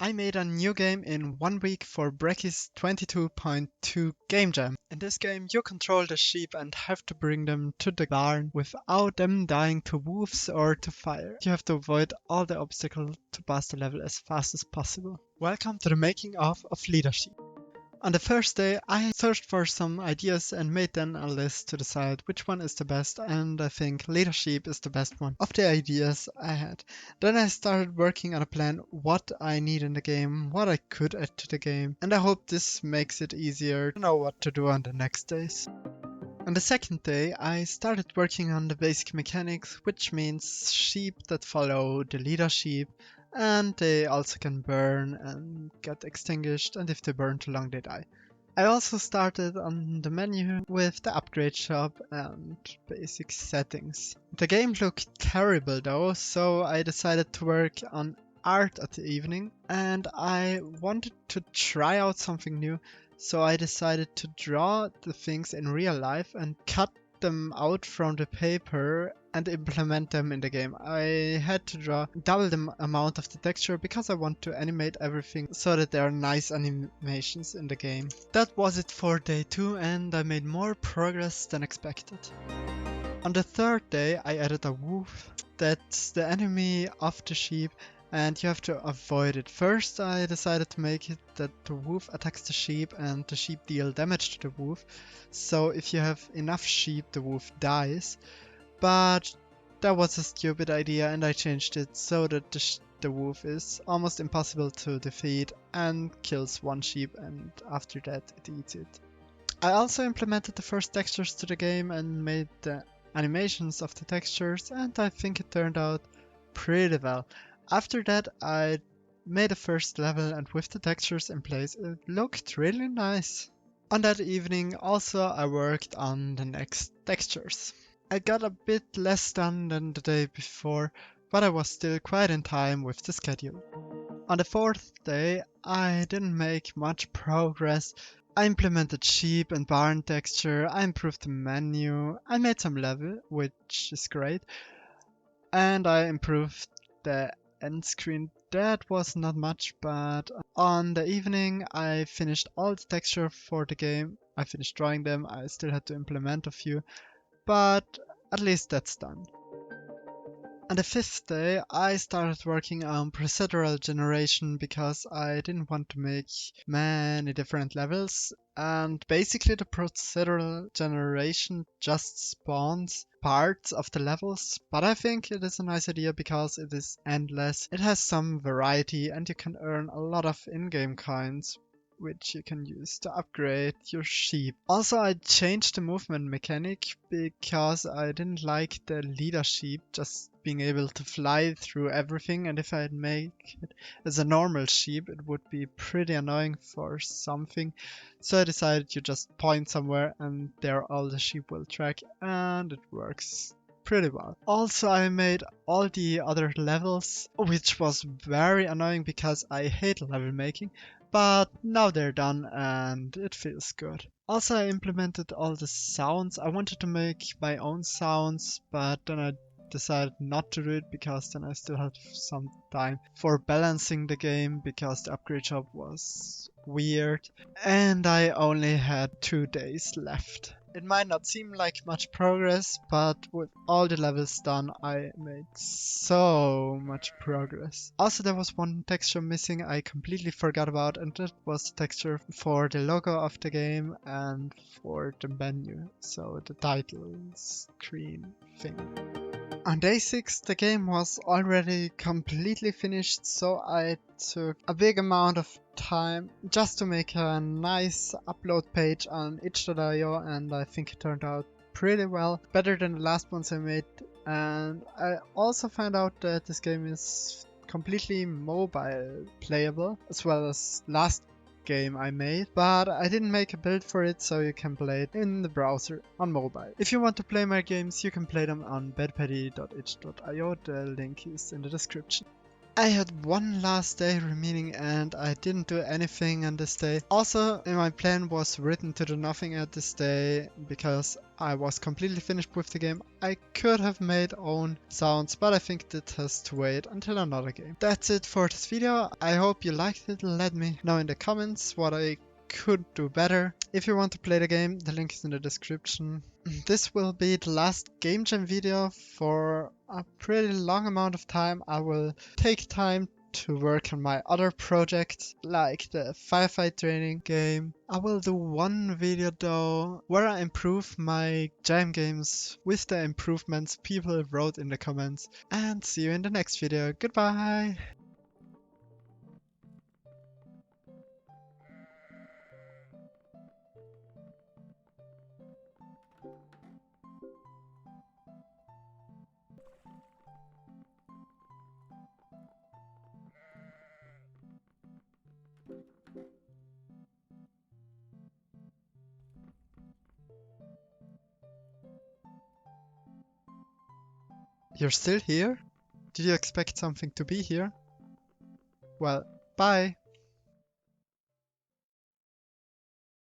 I made a new game in 1 week for Brackeys 22.2 GameJam. In this game, you control the sheep and have to bring them to the barn without them dying to wolves or to fire. You have to avoid all the obstacles to pass the level as fast as possible. Welcome to the making of Leadersheep. On the first day, I searched for some ideas and made then a list to decide which one is the best, and I think Leadersheep is the best one of the ideas I had. Then I started working on a plan what I need in the game, what I could add to the game, and I hope this makes it easier to know what to do on the next days. On the second day, I started working on the basic mechanics, which means sheep that follow the leader sheep, and they also can burn and get extinguished, and if they burn too long they die. I also started on the menu with the upgrade shop and basic settings. The game looked terrible though, so I decided to work on art at the evening, and I wanted to try out something new, so I decided to draw the things in real life and cut them out from the paper and implement them in the game. I had to draw double the amount of the texture because I want to animate everything so that there are nice animations in the game. That was it for day 2, and I made more progress than expected. On the third day, I added a wolf. That's the enemy of the sheep, and you have to avoid it. First, I decided to make it that the wolf attacks the sheep and the sheep deal damage to the wolf. So if you have enough sheep, the wolf dies. But that was a stupid idea, and I changed it so that the wolf is almost impossible to defeat and kills one sheep, and after that it eats it. I also implemented the first textures to the game and made the animations of the textures, and I think it turned out pretty well. After that, I made a first level, and with the textures in place, it looked really nice. On that evening, also, I worked on the next textures. I got a bit less done than the day before, but I was still quite in time with the schedule. On the fourth day, I didn't make much progress. I implemented sheep and barn texture, I improved the menu, I made some level, which is great, and I improved the end screen. That was not much, but on the evening I finished all the texture for the game. I finished drawing them, I still had to implement a few, but at least that's done. On the fifth day, I started working on procedural generation because I didn't want to make many different levels, and basically the procedural generation just spawns parts of the levels, but I think it is a nice idea because it is endless, it has some variety, and you can earn a lot of in-game coins which you can use to upgrade your sheep. Also, I changed the movement mechanic because I didn't like the leader sheep just being able to fly through everything, and if I'd make it as a normal sheep it would be pretty annoying for something. So I decided you just point somewhere and there all the sheep will track, and it works pretty well. Also, I made all the other levels, which was very annoying because I hate level making, but now they're done and it feels good. Also, I implemented all the sounds. I wanted to make my own sounds, but then I decided not to do it because then I still had some time for balancing the game because the upgrade shop was weird and I only had 2 days left. It might not seem like much progress, but with all the levels done, I made so much progress. Also, there was one texture missing I completely forgot about, and that was the texture for the logo of the game and for the menu, so the title screen thing. On day 6, the game was already completely finished, so I took a big amount of time just to make a nice upload page on itch.io, and I think it turned out pretty well, better than the last ones I made. And I also found out that this game is completely mobile playable, as well as last game I made, but I didn't make a build for it, so you can play it in the browser on mobile. If you want to play my games, you can play them on badpaddy.itch.io, the link is in the description. I had one last day remaining and I didn't do anything on this day. Also, my plan was written to do nothing at this day because I was completely finished with the game. I could have made own sounds, but I think it has to wait until another game. That's it for this video. I hope you liked it. Let me know in the comments what I could do better. If you want to play the game, the link is in the description. This will be the last GameJam video for a pretty long amount of time. I will take time to work on my other projects, like the firefight training game. I will do one video though where I improve my jam games with the improvements people wrote in the comments. And see you in the next video. Goodbye! You're still here? Did you expect something to be here? Well, bye!